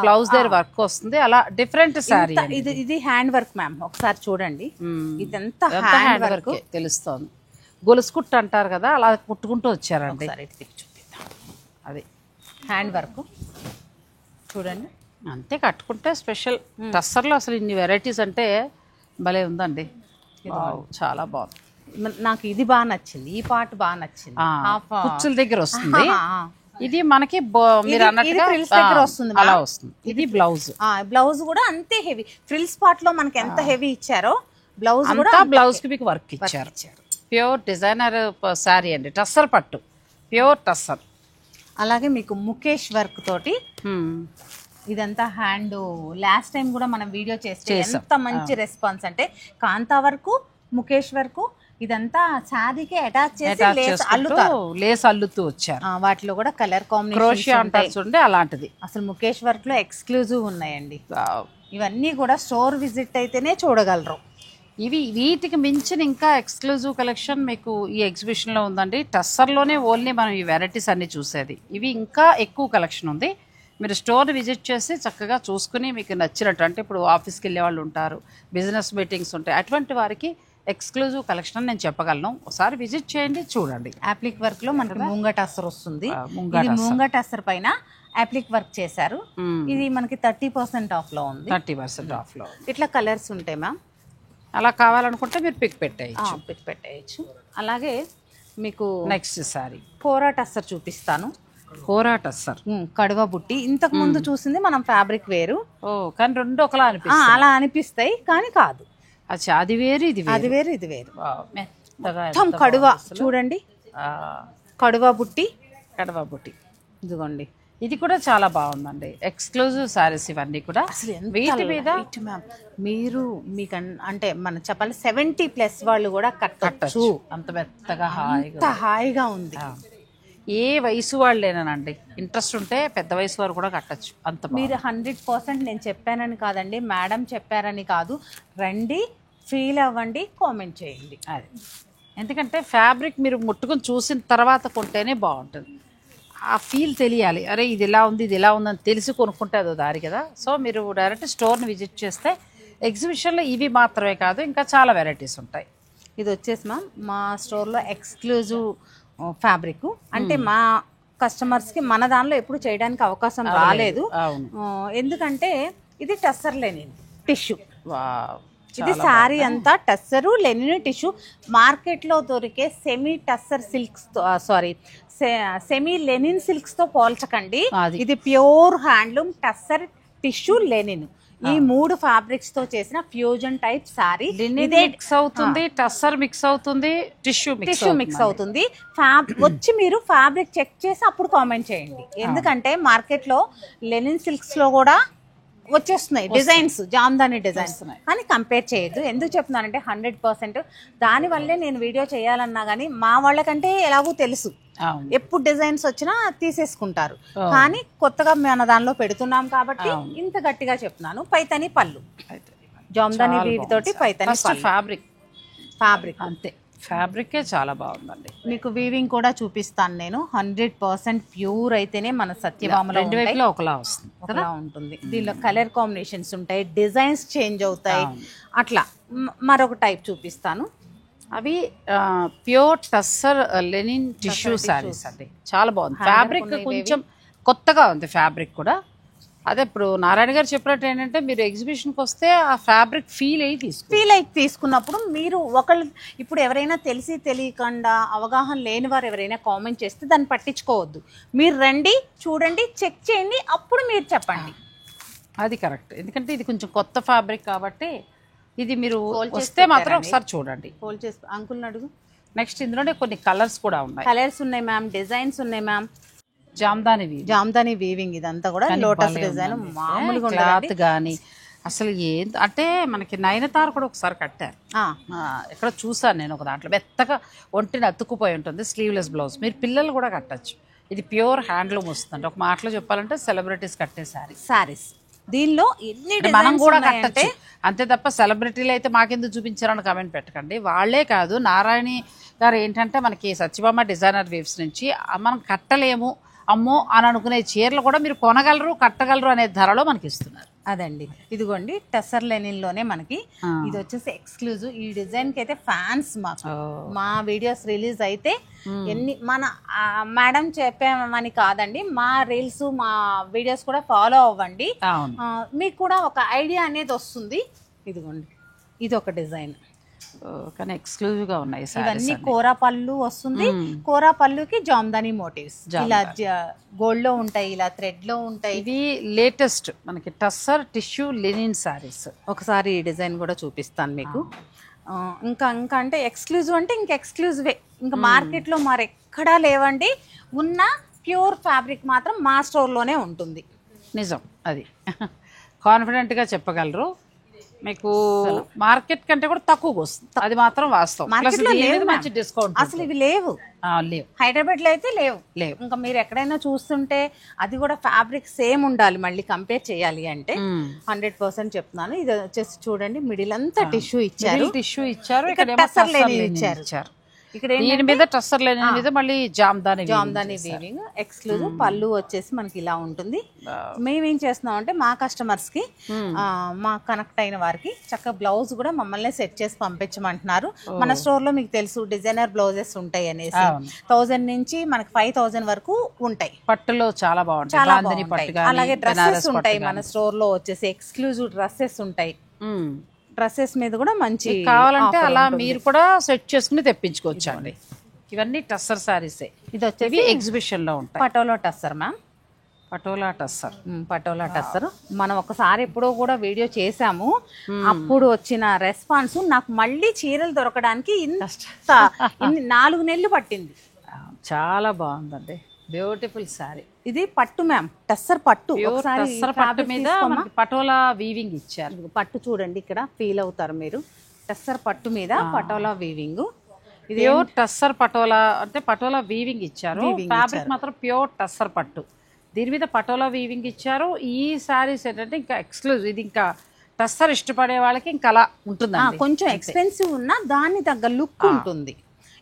బ్లౌజ్ దగ్గర వర్క్ వస్తుంది. అలా డిఫరెంట్ శారీ. ఇది హ్యాండ్ వర్క్ మ్యామ్, ఒకసారి చూడండి. ఇదంతా హ్యాండ్ వర్క్ తెలుస్తోంది. గొలుసుకుట్టు అంటారు కదా, అలా కుట్టుకుంటూ వచ్చారండి. అది హ్యాండ్ వర్క్ చూడండి. అంతే కట్టుకుంటే స్పెషల్. టస్సర్లో అసలు ఇన్ని వెరైటీస్ అంటే భలే ఉందండి. చాలా బాగుంది. నాకు ఇది బాగా నచ్చింది, ఈ పార్ట్ బాగా నచ్చింది. కుచ్చుల దగ్గర వస్తుంది. ఇది మనకి మీరు అన్నట్టుగా ఫ్రిల్స్ దగ్గర వస్తుంది, అలా వస్తుంది. ఇది బ్లౌజ్. బ్లౌజ్ కూడా అంతే హెవీ. ఫ్రిల్స్ పార్ట్ లో మనకి ఎంత హెవీ ఇచ్చారో బ్లౌజ్ కూడా బ్లౌజ్ కి మీకు వర్క్ ఇచ్చారు. ప్యూర్ డిజైనర్ శారీ అండి, టస్సర్ పట్టు, ప్యూర్ టస్సర్. అలాగే మీకు ముఖేష్ వర్క్ తోటి ఇదంతా హ్యాండ్. లాస్ట్ టైం కూడా మనం వీడియో చేస్తే ఎంత మంచి రెస్పాన్స్ అంటే కాంతా వరకు, ముఖేష్ వరకు ఇదంతా శారీకి అటాచ్ చేసి లేస్ అల్లుతూ వచ్చారు. వాటిలో కూడా కలర్ కాంబినేషన్ అలాంటిది. అసలు ముఖేష్ వర్క్ లో ఎక్స్క్లూజివ్ ఉన్నాయండి. ఇవన్నీ కూడా స్టోర్ విజిట్ అయితేనే చూడగలరు. వీటికి మించిన ఇంకా ఎక్స్క్లూజివ్ కలెక్షన్ మీకు ఈ ఎగ్జిబిషన్లో ఉందండి. టస్సర్లోనే ఓన్లీ మనం ఈ వెరైటీస్ అన్నీ చూసేది. ఇవి ఇంకా ఎక్కువ కలెక్షన్ ఉంది. మీరు స్టోర్ విజిట్ చేసి చక్కగా చూసుకుని మీకు నచ్చినట్టు, అంటే ఇప్పుడు ఆఫీస్కి వెళ్ళే వాళ్ళు ఉంటారు, బిజినెస్ మీటింగ్స్ ఉంటాయి, అటువంటి వారికి ఎక్స్క్లూజివ్ కలెక్షన్ అని నేను చెప్పగలను. ఒకసారి విజిట్ చేయండి, చూడండి. యాప్లిక్ వర్క్ లో మనకి మూంగ టస్సర్ వస్తుంది. మూంగ టస్సర్ పైన యాప్లిక్ వర్క్ చేశారు. ఇది మనకి 30% ఆఫ్ లో ఉంది. 30% ఆఫ్ లో ఇట్లా కలర్స్ ఉంటాయి మ్యామ్. అలా కావాలనుకుంటే మీరు పిక్ పెట్టేయచ్చు. అలాగే మీకు నెక్స్ట్ సారీ కోరా టస్సర్ చూపిస్తాను. కోరా టస్సర్, కడువ బుట్టి. ఇంతకు ముందు చూసింది మనం ఫ్యాబ్రిక్ వేరు, కానీ రెండు ఒకలా అనిపిస్తాయి. అలా అనిపిస్తాయి కానీ కాదు. అది వేరు, ఇది వేరు, ఇది వేరు. మొత్తం కడువ చూడండి, కడువ బుట్టి. ఇదిగోండి, ఇది కూడా చాలా బాగుందండి. ఎక్స్క్లూజివ్ సారీస్ ఇవన్నీ కూడా. వీటి మీద మీరు మీకు అంటే మనం చెప్పాలి 70+ వాళ్ళు కూడా కట్టచ్చు. అంత మెత్తగా హాయిగా ఉంది. ఏ వయసు వాళ్ళేనండి, ఇంట్రెస్ట్ ఉంటే పెద్ద వయసు వారు కూడా కట్టచ్చు. అంత మీరు 100% నేను చెప్పానని కాదండి, మేడం చెప్పారని కాదు. రండి, ఫీల్ అవ్వండి, కామెంట్ చేయండి. అది ఎందుకంటే ఫ్యాబ్రిక్ మీరు ముట్టుకుని చూసిన తర్వాత కొంటేనే బాగుంటుంది. ఆ ఫీల్ తెలియాలి. అరే ఇది ఇలా ఉంది, ఇది ఇలా ఉందని తెలిసి కొనుక్కుంటే అదో దారి కదా. సో మీరు డైరెక్ట్ స్టోర్ని విజిట్ చేస్తే ఎగ్జిబిషన్లో ఇవి మాత్రమే కాదు, ఇంకా చాలా వెరైటీస్ ఉంటాయి. ఇది వచ్చేసి మా స్టోర్లో ఎక్స్క్లూజివ్ ఫ్యాబ్రిక్. అంటే మా కస్టమర్స్కి మన దానిలో ఎప్పుడు చేయడానికి అవకాశం రాలేదు. ఎందుకంటే ఇది టస్సర్ లెనిన్ టిష్యూ. ఇది శారీ అంతా టస్సరు లెనిన్ టిష్యూ. మార్కెట్లో దొరికే semi tussar silks, semi linen silks తో పోల్చకండి. ఇది pure handloom tussar tissue linen. ఈ 3 ఫ్యాబ్రిక్స్ తో చేసిన ఫ్యూజన్ టైప్ సారీ. మిక్స్ అవుతుంది, టస్సర్ మిక్స్ అవుతుంది, టిష్యూ మిక్స్ అవుతుంది. వచ్చి మీరు ఫ్యాబ్రిక్ చెక్ చేసి అప్పుడు కామెంట్ చేయండి. ఎందుకంటే మార్కెట్ లో లెనిన్ సిల్క్స్ లో కూడా వచ్చేస్తున్నాయి డిజైన్స్, జామ్దాని డిజైన్స్, కానీ కంపేర్ చేయొద్దు. ఎందుకు చెప్తున్నానంటే 100% దానివల్లే నేను వీడియో చేయాలన్నా కానీ మా వాళ్ళకంటే ఎలాగో తెలుసు, ఎప్పుడు డిజైన్స్ వచ్చినా తీసేసుకుంటారు. కానీ కొత్తగా మన దానిలో పెడుతున్నాం కాబట్టి ఇంత గట్టిగా చెప్తున్నాను. పైతని పళ్ళు, జామ్దాని వీటితోటి పైతని ఫ్యాబ్రిక్ అంతే. ఫ్యాబ్రికే చాలా బాగుందండి. మీకు వీవింగ్ కూడా చూపిస్తాను నేను. 100% ప్యూర్ అయితేనే మన సత్యభామలో ఒకలా వస్తుంది, ఒకలా ఉంటుంది. దీనిలో కలర్ కాంబినేషన్స్ ఉంటాయి, డిజైన్స్ చేంజ్ అవుతాయి. అట్లా మరొక టైప్ చూపిస్తాను. అవి pure tussar linen tissue saris అండి. చాలా బాగుంది. ఫ్యాబ్రిక్ కొంచెం కొత్తగా ఉంది, ఫ్యాబ్రిక్ కూడా. అదే ఇప్పుడు నారాయణ గారు చెప్పినట్టు ఏంటంటే మీరు ఎగ్జిబిషన్కి వస్తే ఆ ఫ్యాబ్రిక్ ఫీల్ అయ్యి తీసుకున్నప్పుడు మీరు ఇప్పుడు ఎవరైనా తెలిసి తెలియకుండా అవగాహన లేని వారు ఎవరైనా కామెంట్ చేస్తే దాన్ని పట్టించుకోవద్దు. మీరు రండి, చూడండి, చెక్ చేయండి, అప్పుడు మీరు చెప్పండి. అది కరెక్ట్. ఎందుకంటే ఇది కొంచెం కొత్త ఫ్యాబ్రిక్ కాబట్టి ఇది మీరు వస్తే మాత్రం ఒకసారి చూడండి. హోల్ చేసి అంకుల్ని అడుగు. నెక్స్ట్ ఇందులోనే కొన్ని కలర్స్ కూడా ఉన్నాయి. కలర్స్ ఉన్నాయి మ్యామ్, డిజైన్స్ ఉన్నాయి మ్యామ్. జామ్దాని వీవింగ్ ఇదంతా కూడా లోటస్ డిజైన్ మామూలుగా క్లాత్ కానీ అసలు అంటే మనకి నయనతార కూడా ఒకసారి కట్టారు, ఎక్కడ చూసాను నేను ఒక దాంట్లో. మెత్తగా ఒంటిని అతుక్కుపోయి ఉంటుంది, స్లీవ్లెస్ బ్లౌజ్. మీరు పిల్లలు కూడా కట్టచ్చు. ఇది ప్యూర్ హ్యాండ్లూమ్ వస్తుందండి. ఒక మాటలో చెప్పాలంటే సెలబ్రిటీస్ కట్టే శారీస్. దీనిలో ఎన్ని మనం కూడా కట్టచ్చు, అంతే తప్ప సెలబ్రిటీలు అయితే మాకెందుకు చూపించారని కామెంట్ పెట్టకండి. వాళ్ళే కాదు, నారాయణి గారు ఏంటంటే మనకి సత్యభామ డిజైనర్ వేవ్స్ నుంచి మనం కట్టలేము అమ్మో అని అనుకునే చీరలు కూడా మీరు కొనగలరు, కట్టగలరు అనే ధరలో మనకి ఇస్తున్నారు. అదండి, ఇదిగోండి టెసర్ లెనిన్ లోనే మనకి ఇది వచ్చేసి ఎక్స్క్లూజివ్. ఈ డిజైన్ కి అయితే ఫ్యాన్స్ మాకు, మా వీడియోస్ రిలీజ్ అయితే ఎన్ని మన మేడం చెప్పామని కాదండి, మా రీల్స్ మా వీడియోస్ కూడా ఫాలో అవ్వండి, మీకు కూడా ఒక ఐడియా అనేది వస్తుంది. ఇదిగోండి, ఇది ఒక డిజైన్ కానీ ఎక్స్క్లూజివ్ గా ఉన్నాయి. ఇవన్నీ కోరా పళ్ళు వస్తుంది, కోరా పళ్ళుకి జామ్దాని మోటివ్స్ ఇలా గోల్డ్ లో ఉంటాయి, ఇలా థ్రెడ్ లో ఉంటాయి. ఇది లేటెస్ట్ మనకి టస్సర్ టిష్యూ లెనిన్ సారీస్. ఒకసారి ఈ డిజైన్ కూడా చూపిస్తాను మీకు. ఇంకా అంటే ఎక్స్క్లూజివ్ అంటే ఇంకా ఎక్స్క్లూజివే, ఇంకా మార్కెట్ లో మరి ఎక్కడా లేవండి. ఉన్న ప్యూర్ ఫ్యాబ్రిక్ మాత్రం మా స్టోర్ లోనే ఉంటుంది. నిజం, అది కాన్ఫిడెంట్ గా చెప్పగలరు. మీకు మార్కెట్ కంటే కూడా తక్కువగా వస్తుంది, అది మాత్రం వాస్తవం. మంచి డిస్కౌంట్ అసలు ఇవి లేవు హైదరాబాద్ లో అయితే లేవు. ఇంకా మీరు ఎక్కడైనా చూస్తుంటే అది కూడా ఫ్యాబ్రిక్ సేమ్ ఉండాలి, మళ్ళీ కంపేర్ చేయాలి అంటే 100% చెప్తున్నాను. ఇది వచ్చేసి చూడండి, మిడిల్ అంతా టిష్యూ ఇచ్చారు, టసర్ లెనిన్ ఇచ్చారు. ఇక్కడ దీని మీద టస్సర్ లెనిన్ మీద మళ్ళీ జామ్దాని వీవింగ్. ఎక్స్క్లూజివ్ పళ్ళు వచ్చేసి మనకి ఇలా ఉంటుంది. మేమేం చేస్తున్నాం అంటే మా కస్టమర్స్ కి, మా కనెక్ట్ అయిన వారికి చక్కగా బ్లౌజ్ కూడా మమ్మల్ని సెట్ చేసి పంపించమంటున్నారు. మన స్టోర్ లో మీకు తెలుసు డిజైనర్ బ్లౌజెస్ ఉంటాయి అనేసి 1000 నుంచి మనకి 5000 వరకు ఉంటాయి. పట్టులో చాలా బాగుంటాయి. అలాగే డ్రెస్సెస్ ఉంటాయి మన స్టోర్ లో వచ్చేసి, ఎక్స్క్లూజివ్ డ్రెస్సెస్ ఉంటాయి. డ్రెస్సెస్ మీద కూడా మంచి కావాలంటే అలా మీరు కూడా సెట్ చేసుకుని తెప్పించుకోవచ్చు అండి. ఇవన్నీ టస్సర్ సారీస్. ఇది వచ్చేసి ఎగ్జిబిషన్ లో ఉంటాయి. పటోలా టస్సర్ మ్యామ్, పటోలా టస్సర్. మనం ఒకసారి ఎప్పుడో కూడా వీడియో చేసాము, అప్పుడు వచ్చిన రెస్పాన్స్ నాకు మళ్ళీ చీరలు దొరకడానికి 4 నెలలు పట్టింది. చాలా బాగుందండి, బ్యూటిఫుల్ సారీ. ఇది పట్టు మ్యామ్, టస్సర్ పట్టు. పట్టు మీద పటోలా వీవింగ్ ఇచ్చారు. పట్టు చూడండి, ఇక్కడ ఫీల్ అవుతారు మీరు. టస్సర్ పట్టు మీద పటోలా వీవింగ్. ఇది ప్యూర్ టస్సర్ పటోలా అంటే పటోలా వీవింగ్ ఇచ్చారు. ఫ్యాబ్రిక్ మాత్రం ప్యూర్ టస్సర్ పట్టు, దీని మీద పటోలా వీవింగ్ ఇచ్చారు. ఈ సారీస్ ఏంటంటే ఇంకా ఎక్స్క్లూజివ్. ఇది ఇంకా టస్సర్ ఇష్టపడే వాళ్ళకి ఇంకా అలా ఉంటుంది. కొంచెం ఎక్స్పెన్సివ్ ఉన్నా దాన్ని తగ్గ లుక్ ఉంటుంది.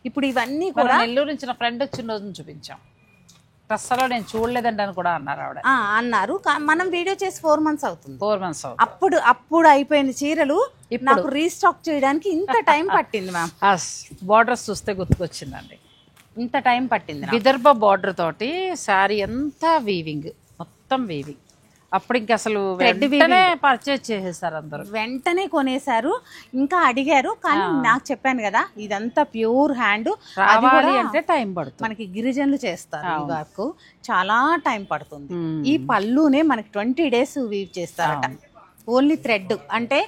ఇప్పుడు ఇవన్నీ కూడా నెల్లూరు నుంచి నా ఫ్రెండ్ వచ్చిన రోజున చూపించాం. టస్సర్లో నేను చూడలేదండి అని కూడా అన్నారు ఆవిడ. అన్నారు, మనం వీడియో చేసి 4 months అవుతుంది. 4 months అప్పుడు అయిపోయిన చీరలు నాకు రీస్టాక్ చేయడానికి ఇంత టైం పట్టింది మ్యామ్. బార్డర్స్ చూస్తే గుర్తుకొచ్చిందండి, ఇంత టైం పట్టింది. విదర్భ బార్డర్ తోటి శారీ అంతా వీవింగ్, మొత్తం వీవింగ్. అప్పుడు ఇంకా అసలు వెంటనే పర్చేజ్ చేసేసారు, అందరూ వెంటనే కొనేసారు. ఇంకా అడిగారు, కానీ నాకు చెప్పాను కదా ఇదంతా ప్యూర్ హ్యాండ్, రావాలి అంటే టైం పడుతుంది. మనకి గిరిజనులు చేస్తారు ఈ వర్క్, చాలా టైం పడుతుంది. ఈ పళ్ళునే మనకి 20 days వీవ్ చేస్తారట. ఓన్లీ థ్రెడ్ అంటే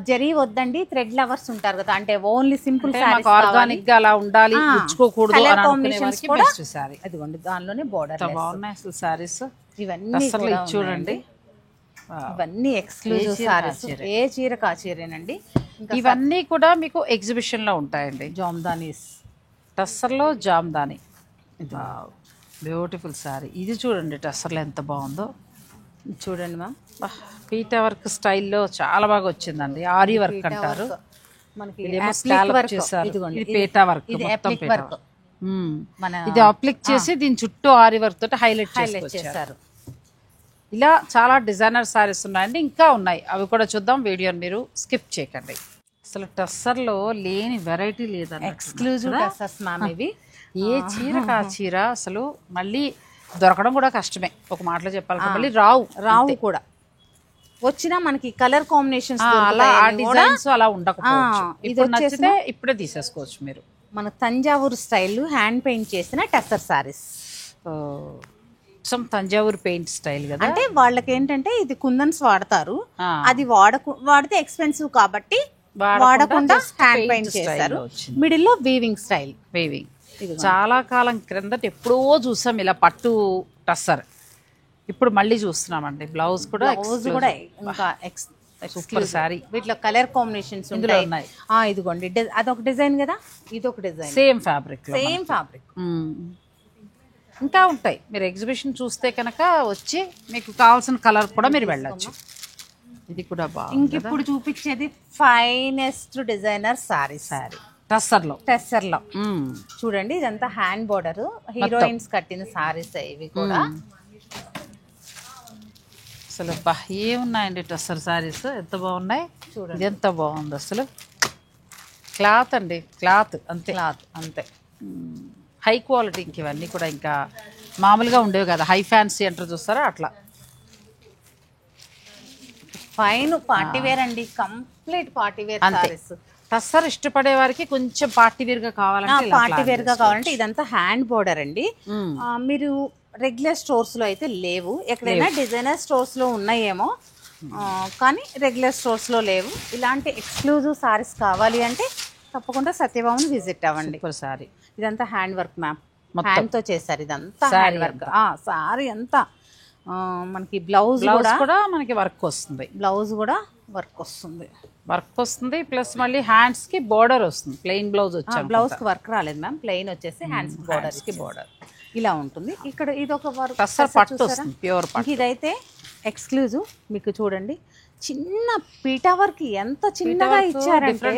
జరీ వద్దండి, థ్రెడ్ లవర్స్ ఉంటారు కదా, అంటే ఓన్లీ సింపుల్ ఆర్గానిక్ గా అలా ఉండాలి, అదిగోండి దానిలోనే బోర్డర్ బాగున్నాయి సారీస్. ఇవన్నీ చూడండి, ఇవన్నీ ఎక్స్క్లూజివ్ సారీస్. ఏ చీర కా చీరేనండి. ఇవన్నీ కూడా మీకు ఎగ్జిబిషన్ లో ఉంటాయండి. జామ్దానీస్, టస్సర్ లో జామ్దాని, బ్యూటిఫుల్ సారీ. ఇది చూడండి టస్సర్లో ఎంత బాగుందో చూడండి మ్యామ్. పీటా వర్క్ స్టైల్లో చాలా బాగా వచ్చిందండి. ఆరి వర్క్ అంటారు మనకి. ఇది పీటా వర్క్, ఇది అప్లిక్ చేసి దీని చుట్టూ ఆరి వర్క్ తోటి హైలైట్ చేశారు. ఇలా చాలా డిజైనర్ సారీస్ ఉన్నాయండి, ఇంకా ఉన్నాయి, అవి కూడా చూద్దాం. వీడియోని మీరు స్కిప్ చేయకండి. అసలు టస్సర్ లో లేని వెరైటీ లేదండి, ఎక్స్క్లూజివ్ టస్సర్స్ మ్యామ్ ఇవి. ఏ చీర కా చీర అసలు మళ్ళీ దొరకడం కూడా కష్టమే, ఒక మాటలో చెప్పాలి. మళ్ళీ రావు కూడా, వచ్చినా మనకి కలర్ కాంబినేషన్స్ అలా ఉండకపోవచ్చు. ఇది నచ్చితే ఇప్పుడే తీసేసుకోవచ్చు మీరు. మన తంజావూరు స్టైల్ హ్యాండ్ పెయింట్ చేసిన టస్సర్ సారీస్. తంజావూరు పెయింట్ స్టైల్ కదా, అంటే వాళ్ళకి ఏంటంటే ఇది కుందన్స్ వాడతారు, అది వాడితే ఎక్స్పెన్సివ్ కాబట్టి వాడకుండా హ్యాండ్ పెయింట్ చేశారు. మిడిల్ లో వీవింగ్ స్టైల్. వీవింగ్ చాలా కాలం క్రిందట ఎప్పుడో చూసాం ఇలా పట్టు టస్సర్. ఇప్పుడు మళ్ళీ చూస్తున్నామండి. బ్లౌజ్ కూడా ఇంకా సూపర్ సారీ. వీటిలో కలర్ కాంబినేషన్స్ ఉన్నాయి. ఇదిగోండి అదొక డిజైన్ కదా, ఇదొక డిజైన్. Same fabric. ఇంకా ఉంటాయి. మీరు ఎగ్జిబిషన్ చూస్తే కనుక వచ్చి మీకు కావాల్సిన కలర్ కూడా మీరు వెళ్ళొచ్చు. ఇది కూడా బాగుంది. ఇంక ఇప్పుడు చూపించేది ఫైనెస్ట్ డిజైనర్ సారీ టెస్సర్లో చూడండి. ఇదంతా హ్యాండ్ బోర్డర్, హీరోయిన్స్ కట్టిన సారీస్ ఇవి కూడా. అసలు ఏమున్నాయండి టెస్సర్ సారీస్, ఎంత బాగున్నాయి చూడండి. ఎంత బాగుంది అసలు. క్లాత్ అండి, క్లాత్ అంతే హై క్వాలిటీ. ఇంక ఇవన్నీ కూడా ఇంకా మామూలుగా ఉండేవి కదా, హై ఫ్యాన్సీ అంటారు చూస్తారా అట్లా. ఫైన్ పార్టీ వేర్ అండి, complete party wear sarees. Tussar ఇష్టపడే వారికి కొంచెం పార్టీ వేర్ గా కావాలంటే ఇదంతా హ్యాండ్ బోర్డర్ అండి. మీరు రెగ్యులర్ స్టోర్స్ లో అయితే లేవు, ఎక్కడైనా డిజైనర్ స్టోర్స్ లో ఉన్నాయేమో, కానీ రెగ్యులర్ స్టోర్స్ లో లేవు. ఇలాంటి ఎక్స్క్లూజివ్ సారీస్ కావాలి అంటే తప్పకుండా సత్యభామని విజిట్ అవ్వండి. సారీ ఇదంతా హ్యాండ్ వర్క్ మ్యామ్, హ్యాండ్ తో చేశారు. ఇదంతా హ్యాండ్ వర్క్. సారీ అంతా మనకి బ్లౌజ్ కూడా మనకి వర్క్ వస్తుంది. బ్లౌజ్ కూడా వర్క్ వస్తుంది ప్లస్ మళ్ళీ హ్యాండ్స్ కి బోర్డర్ వస్తుంది. ప్లెయిన్ బ్లౌజ్ వచ్చి బ్లౌజ్ కి వర్క్ రాలేదు మ్యామ్, ప్లెయిన్ వచ్చేసి హ్యాండ్స్ కి బోర్డర్ ఇలా ఉంటుంది. ఇక్కడ ఇది ఒక వర్క్ పట్టు వస్తుంది, ప్యూర్ పట్టు. ఇదైతే ఎక్స్క్లూజివ్. మీకు చూడండి చిన్న పీటా వర్క్ ఎంత చిన్నగా ఇచ్చారంటే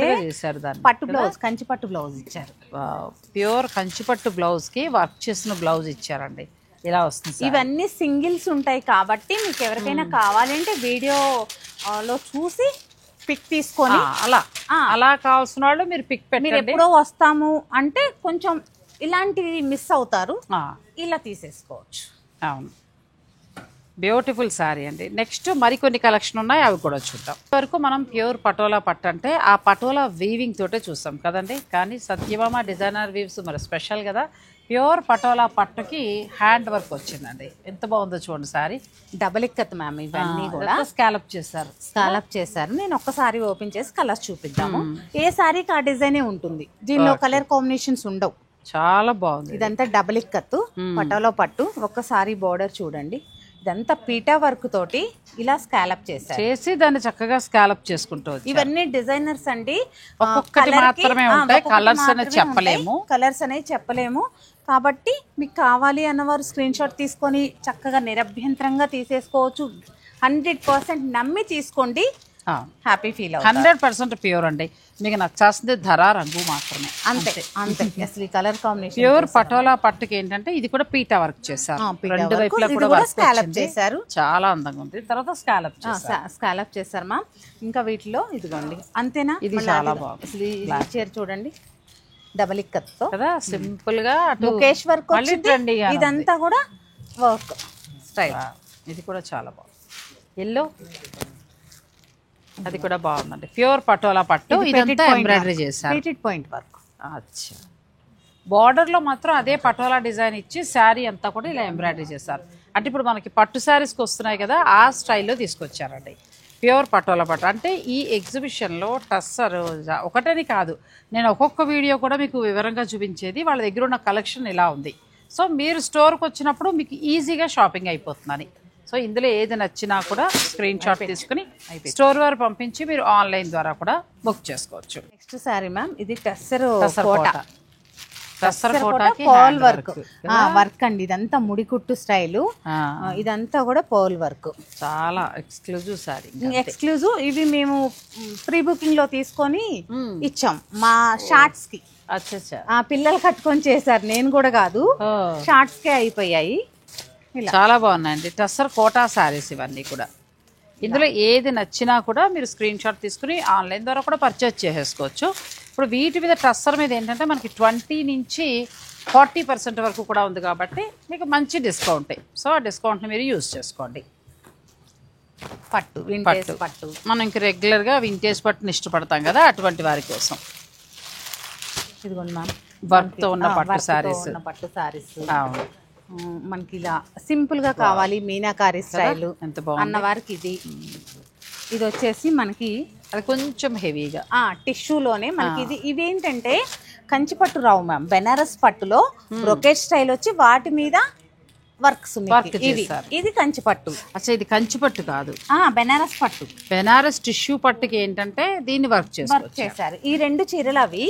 పట్టు బ్లౌజ్, కంచి పట్టు బ్లౌజ్ ఇచ్చారు. ప్యూర్ కంచి పట్టు బ్లౌజ్ కి వర్క్ చేసిన బ్లౌజ్ ఇచ్చారండి. ఇలా వస్తుంది. ఇవన్నీ సింగిల్స్ ఉంటాయి కాబట్టి మీకు ఎవరికైనా కావాలంటే వీడియోలో చూసి పిక్ తీసుకొని అలా కావాల్సిన వాళ్ళు మీరు పిక్ పెట్టి, మీరు ఎప్పుడో వస్తాము అంటే కొంచెం ఇలాంటివి మిస్ అవుతారు, ఇలా తీసేసుకోవచ్చు. అవును, బ్యూటిఫుల్ శారీ అండి. నెక్స్ట్ మరికొన్ని కలెక్షన్ ఉన్నాయి, అవి కూడా చూద్దాం. వరకు మనం ప్యూర్ పటోలా పట్టు అంటే ఆ పటోలా వీవింగ్ తోటే చూస్తాం కదండి. కానీ సత్యభామ డిజైనర్ వీవ్స్ మరి స్పెషల్ కదా. ప్యూర్ పటోలా పట్టుకి హ్యాండ్ వర్క్ వచ్చిందండి. ఎంత బాగుందో చూడండి సారీ. డబల్ ఇక్కత్ మ్యామ్, ఇవన్నీ కూడా స్కాలప్ చేశారు. నేను ఒక్కసారి ఓపెన్ చేసి కలర్స్ చూపిద్దాము. ఏ సారీకి ఆ డిజైనే ఉంటుంది, దీనిలో కలర్ కాంబినేషన్స్ ఉండవు. చాలా బాగుంది. ఇదంతా డబల్ ఇక్కత్ పటోలా పట్టు. ఒక్కసారి బోర్డర్ చూడండి. ఇదంతా పీటా వర్క్ తోటి ఇలా స్కాలప్ చేసి దాన్ని చక్కగా స్కాలప్ చేసుకుంటూ. ఇవన్నీ డిజైనర్స్ అండి, కలర్స్ అనేవి చెప్పలేము. కాబట్టి మీకు కావాలి అన్నవారు స్క్రీన్ షాట్ తీసుకొని చక్కగా నిరభ్యంతరంగా తీసేసుకోవచ్చు. 100% నమ్మి తీసుకోండి, హ్యాపీ ఫీల్ అవుతారు. 100% ప్యూర్ అండి. మీకు నచ్చాల్సింది ధర, రంగు మాత్రమే. అంతే అసలు ఈ కలర్ కాంబినేషన్. ప్యూర్ పటోలా పట్టుకి ఏంటంటే ఇది కూడా పీటా వర్క్ చేశారు, రెండు వైపులా కూడా స్కాలప్ చేశారు. చాలా అందంగా ఉంది. తర్వాత స్కాలప్ చేశారు మా. ఇంకా వీటిలో ఇదిగోండి అంతేనా, ఇది చాలా బాగుంది. చీర చూడండి డబల్ ఇక్కత్ తో కదా, సింపుల్ గా ముఖేష్ వర్క్. ఇదంతా కూడా వర్క్ స్టైల్. ఇది కూడా చాలా బాగుంది. ఎల్లో అది కూడా బాగుందండి. ప్యూర్ పటోలా పట్టు, ఇదంతా ఎంబ్రాయిడరీ చేశారు, పాయింట్ వర్క్. అచ్చా, బార్డర్ లో మాత్రం అదే పటోలా డిజైన్ ఇచ్చి శారీ అంతా కూడా ఇలా ఎంబ్రాయిడరీ చేశారు. అంటే ఇప్పుడు మనకి పట్టు శారీస్కి వస్తున్నాయి కదా, ఆ స్టైల్లో తీసుకొచ్చారండి. ప్యూర్ పటోలా పట్టు అంటే ఈ ఎగ్జిబిషన్లో టస్సర్ ఒకటని కాదు, నేను ఒక్కొక్క వీడియో కూడా మీకు వివరంగా చూపించేది. వాళ్ళ దగ్గర ఉన్న కలెక్షన్ ఇలా ఉంది. సో మీరు స్టోర్కి వచ్చినప్పుడు మీకు ఈజీగా షాపింగ్ అయిపోతుందని. సో ఇందులో ఏది నచ్చినా కూడా స్క్రీన్ షాట్ తీసుకుని స్టోర్ వారు పంపించి మీరు ఆన్లైన్ ద్వారా కూడా బుక్ చేసుకోవచ్చు. నెక్స్ట్ సారీ మ్యామ్, ఇది టస్సర్ పర్ల్ వర్క్ అండి. ఇదంతా ముడికుట్టు స్టైలు, ఇదంతా కూడా పర్ల్ వర్క్. చాలా ఎక్స్క్లూజివ్ సారీ, ఎక్స్క్లూజివ్. ఇవి మేము ప్రీ బుకింగ్ లో తీసుకొని ఇచ్చాం మా షార్ట్స్ కి. పిల్లలు కట్టుకొని చేశారు, నేను కూడా కాదు, షార్ట్స్ కే అయిపోయాయి. చాలా బాగున్నాయండి టస్సర్ కోటా శారీస్ ఇవన్నీ కూడా. ఇందులో ఏది నచ్చినా కూడా మీరు స్క్రీన్ షాట్ తీసుకుని ఆన్లైన్ ద్వారా కూడా పర్చేజ్ చేసేసుకోవచ్చు. ఇప్పుడు వీటి మీద టస్సర్ మీద ఏంటంటే మనకి 20 నుంచి 40% వరకు కూడా ఉంది కాబట్టి మీకు మంచి డిస్కౌంటే. సో ఆ డిస్కౌంట్ని మీరు యూజ్ చేసుకోండి. పట్టు మనం ఇంక రెగ్యులర్గా వింటేజ్ పట్టుని ఇష్టపడతాం కదా, అటువంటి వారి కోసం ఇదిగోండి మ్యామ్, వర్క్తో ఉన్న పట్టు శారీస్. అవును, మనకి ఇలా సింపుల్ గా కావాలి, మీనాకారి స్టైల్ అన్న వారికి ఇది ఇది వచ్చేసి మనకి అది కొంచెం హెవీగా టిష్యూలోనే మనకి ఇవేంటంటే కంచి పట్టు రావు మ్యామ్, బెనారస్ పట్టులో బ్రొకెట్ స్టైల్ వచ్చి వాటి మీద వర్క్స్ ఇది కంచి పట్టు. అచ్చా ఇది కంచి పట్టు కాదు, బెనారస్ పట్టు. బెనారస్ టిష్యూ పట్టుకి ఏంటంటే దీన్ని వర్క్ చేశారు. ఈ 2 చీరలు అవి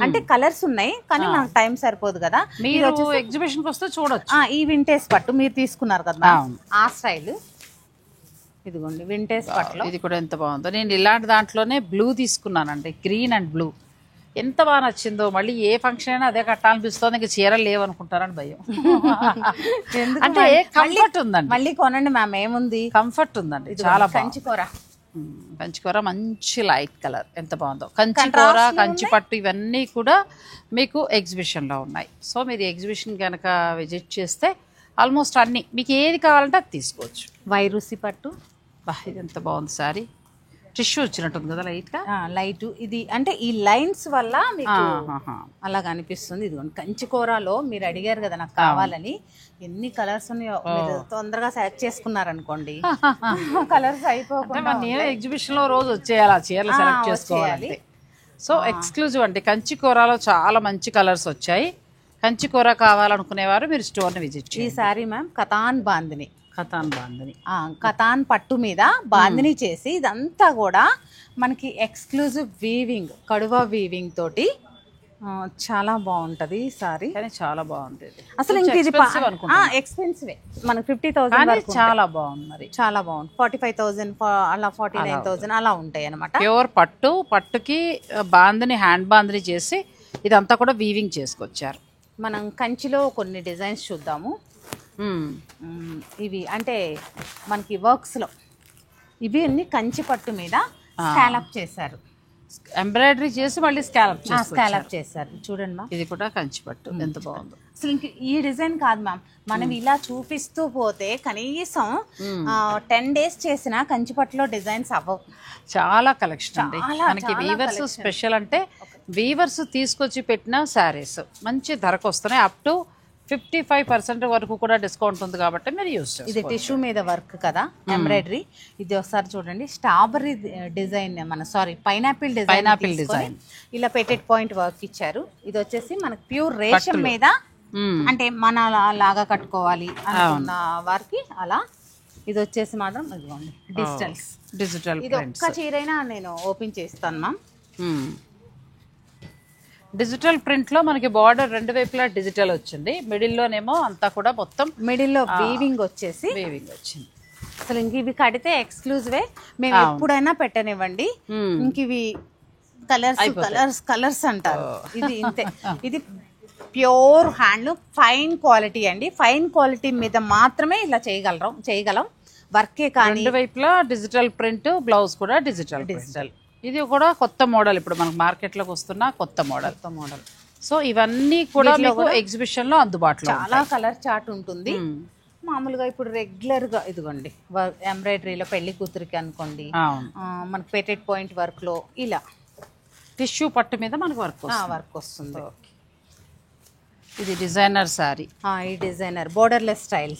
అంటే కలర్స్ ఉన్నాయి కానీ నాకు టైం సరిపోదు కదా. మీరు ఎగ్జిబిషన్ కి వస్తే చూడొచ్చు. ఈ వింటేజ్ పట్టు మీరు తీసుకున్నారు కదా ఆ స్టైల్, ఇదిగోండి వింటేజ్ పట్టులో. ఇది కూడా ఎంత బాగుందో. నేను ఇలాంటి దాంట్లోనే బ్లూ తీసుకున్నానండి, గ్రీన్ అండ్ బ్లూ. ఎంత బాగా నచ్చిందో. మళ్ళీ ఏ ఫంక్షన్ అయినా అదే కట్టాలనిపిస్తుంది, ఇంకా చీరలు లేవనుకుంటారని భయం. అంటే కంఫర్ట్ ఉందండి, మళ్ళీ కొనండి మ్యామ్, ఏముంది కంఫర్ట్ ఉందండి. చాలా కంచికూర, కంచికూర మంచి లైట్ కలర్, ఎంత బాగుందో. కంచికూర, కంచి పట్టు ఇవన్నీ కూడా మీకు ఎగ్జిబిషన్లో ఉన్నాయి. సో మీరు ఎగ్జిబిషన్ కనుక విజిట్ చేస్తే ఆల్మోస్ట్ అన్నీ మీకు ఏది కావాలంటే అది తీసుకోవచ్చు. వైరూసి పట్టు, ఇది ఎంత బాగుంది సారీ. టిష్యూ వచ్చినట్టుంది కదా లైట్గా, లైట్. ఇది అంటే ఈ లైన్స్ వల్ల మీకు అలాగ అనిపిస్తుంది. ఇదిగోండి కంచికూరలో మీరు అడిగారు కదా నాకు కావాలని, ఎన్ని కలర్స్ ఉన్నాయో. మీరు తొందరగా సెలెక్ట్ చేసుకున్నారనుకోండి, కలర్స్ అయిపోకుండా నేను ఎగ్జిబిషన్ లో రోజు వచ్చేయాలి, ఆ చీరలు సెలెక్ట్ చేసుకోవాలి. సో ఎక్స్క్లూజివ్ అంటే కంచికూరలో చాలా మంచి కలర్స్ వచ్చాయి. కంచికూర కావాలనుకునేవారు మీరు స్టోర్ని విజిట్ చేయండి. ఈ సారీ మ్యామ్ కతాన్ బాందిని, కతాన్ పట్టు మీద బాందిని చేసి ఇదంతా కూడా మనకి ఎక్స్క్లూజివ్ వీవింగ్, కడువా వీవింగ్ తోటి చాలా బాగుంటది సారీ. చాలా బాగుంది అసలు. ఇంక ఇది ఎక్స్పెన్సివ్, మనకి 50,000 చాలా బాగుంది. మరి చాలా బాగుంది. 45,000 అలా 49,000 అలా ఉంటాయి అనమాట. ప్యూర్ పట్టుకి బాందిని, హ్యాండ్ బాందిని చేసి ఇదంతా కూడా వీవింగ్ చేసుకొచ్చారు. మనం కంచిలో కొన్ని డిజైన్స్ చూద్దాము. ఇవి అంటే మనకి వర్క్స్ లో ఇవి అన్ని కంచి పట్టు మీద స్కాలప్ చేశారు, ఎంబ్రాయిడరీ చేసి మళ్ళీ స్కాలప్ చేశారు. చూడండి మ్యామ్, ఇది కూడా కంచి పట్టు ఎంత బాగుందో. అసలు ఇంక ఈ డిజైన్ కాదు మ్యామ్, మనం ఇలా చూపిస్తూ పోతే కనీసం 10 days చేసిన కంచి పట్టులో డిజైన్స్ అవ్వవు. చాలా కలెక్షన్ అండి మనకి. వీవర్స్ స్పెషల్ అంటే వీవర్స్ తీసుకొచ్చి పెట్టిన శారీస్ మంచి ధరకు వస్తున్నాయి. అప్ టు 55% వరకు కూడా డిస్కౌంట్ ఉంది కాబట్టి మీరు యూజ్ చేస్తారు. ఇది టిష్యూ మీద వర్క్ కదా, ఎంబ్రాయిడరీ. ఇది ఒకసారి చూడండి, స్ట్రాబెర్రీ డిజైన్, పైనాపిల్ డిజైన్ ఇలా పెట్టెడ్ పాయింట్ వర్క్ ఇచ్చారు. ఇది వచ్చేసి మనకి ప్యూర్ రేషం మీద, అంటే మన లాగా కట్టుకోవాలి అనుకున్న వారికి అలా. ఇది వచ్చేసి మాత్రం ఇదిగోండి డిజిటల్. ఇది ఒక్క చీరైనా నేను ఓపెన్ చేస్తాను మ్యామ్. డిజిటల్ ప్రింట్ లో మనకి బార్డర్ 2 వైపులా డిజిటల్ వచ్చింది. మిడిల్లోనేమో అంతా కూడా మొత్తం మిడిల్లో వీవింగ్ వచ్చింది. అసలు ఇంక ఇవి కడితే ఎక్స్క్లూజివే, మేము ఎప్పుడైనా పెట్టనివ్వండి. ఇంక ఇవి కలర్స్ అంటారు. ఇది ఇంతే. ఇది ప్యూర్ హ్యాండ్లూమ్ ఫైన్ క్వాలిటీ అండి. ఫైన్ క్వాలిటీ మీద మాత్రమే ఇలా చేయగలం వర్కే. కానీ 2 వైపులా డిజిటల్ ప్రింట్, బ్లౌజ్ కూడా డిజిటల్. ఇది కూడా కొత్త మోడల్, ఇప్పుడు మనకు మార్కెట్లోకి వస్తున్న కొత్త మోడల్. సో ఇవన్నీ కూడా మీకు ఎగ్జిబిషన్ లో అందుబాటులో చాలా కలర్ చార్ట్ ఉంటుంది. మామూలుగా ఇప్పుడు రెగ్యులర్ గా ఇదిగోండి ఎంబ్రాయిడరీలో పెళ్లి కూతురికి అనుకోండి, మనకి పెట్టెడ్ పాయింట్ వర్క్ లో ఇలా టిష్యూ పట్టు మీద మనకు వర్క్ వస్తుంది. ఇది డిజైనర్ సారీ, ఈ డిజైనర్ బోర్డర్లెస్ స్టైల్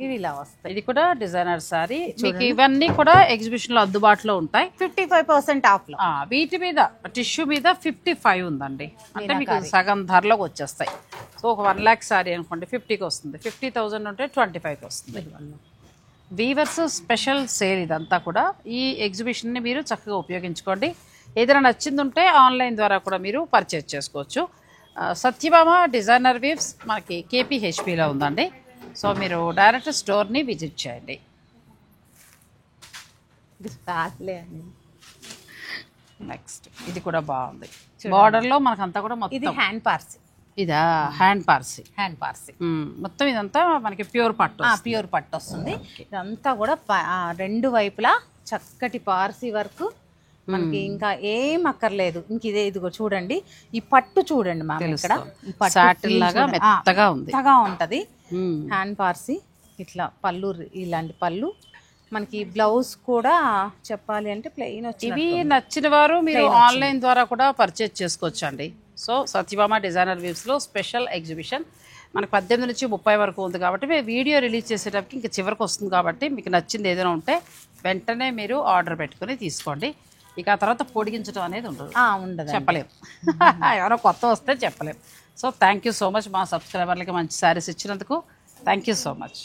ఇవి ఇలా వస్తాయి. ఇది కూడా డిజైనర్ సారీ. మీకు ఇవన్నీ కూడా ఎగ్జిబిషన్ లో అందుబాటులో ఉంటాయి. 55% ఆఫ్ లో. వీటి మీద టిష్యూ మీద 55 ఉందండి, అంటే మీకు సగం ధరలోకి వచ్చేస్తాయి. సో ఒక 1 lakh సారీ అనుకోండి 50కి వస్తుంది, 50,000 ఉంటే 25కి వస్తుంది. వీవర్స్ స్పెషల్ సేల్ ఇదంతా కూడా. ఈ ఎగ్జిబిషన్ని మీరు చక్కగా ఉపయోగించుకోండి. ఏదైనా నచ్చింది ఉంటే ఆన్లైన్ ద్వారా కూడా మీరు పర్చేజ్ చేసుకోవచ్చు. సత్యభామ డిజైనర్ వీవ్స్ మనకి KPHPలో ఉందండి. సో మీరు డైరెక్ట్ స్టోర్ని విజిట్ చేయండి. నెక్స్ట్ ఇది కూడా బాగుంది. బార్డర్లో మనకంతా కూడా మొత్తం ఇది హ్యాండ్ పార్సీ. ఇదా హ్యాండ్ పార్సీ మొత్తం ఇదంతా మనకి ప్యూర్ పట్టు వస్తుంది. ఇదంతా కూడా 2 వైపులా చక్కటి పార్సీ వర్క్. మనకి ఇంకా ఏం అక్కర్లేదు. ఇంక ఇదిగో చూడండి, ఈ పట్టు చూడండి మ్యామ్, ఇక్కడ మెత్తగా ఉంటది. హ్యాండ్ పార్సీ ఇట్లా పళ్ళు, ఇలాంటి పళ్ళు. మనకి బ్లౌజ్ కూడా చెప్పాలి అంటే ప్లెయిన్ వచ్చి. ఇవి నచ్చిన వారు మీరు ఆన్లైన్ ద్వారా కూడా పర్చేజ్ చేసుకోవచ్చు అండి. సో సత్యభామ డిజైనర్ వీవ్స్లో స్పెషల్ ఎగ్జిబిషన్ మనకు 18 నుంచి 30 వరకు ఉంది కాబట్టి మేము వీడియో రిలీజ్ చేసేటప్పటికి ఇంకా చివరికి వస్తుంది కాబట్టి మీకు నచ్చింది ఏదైనా ఉంటే వెంటనే మీరు ఆర్డర్ పెట్టుకుని తీసుకోండి. ఇక ఆ తర్వాత పొడిగించడం అనేది ఉండదు, ఉండదు, చెప్పలేము. ఎవరో కొత్త వస్తే చెప్పలేము. So thank you so much మా సబ్స్క్రైబర్లకి మంచి శారీస్ ఇచ్చినందుకు. Thank you so much.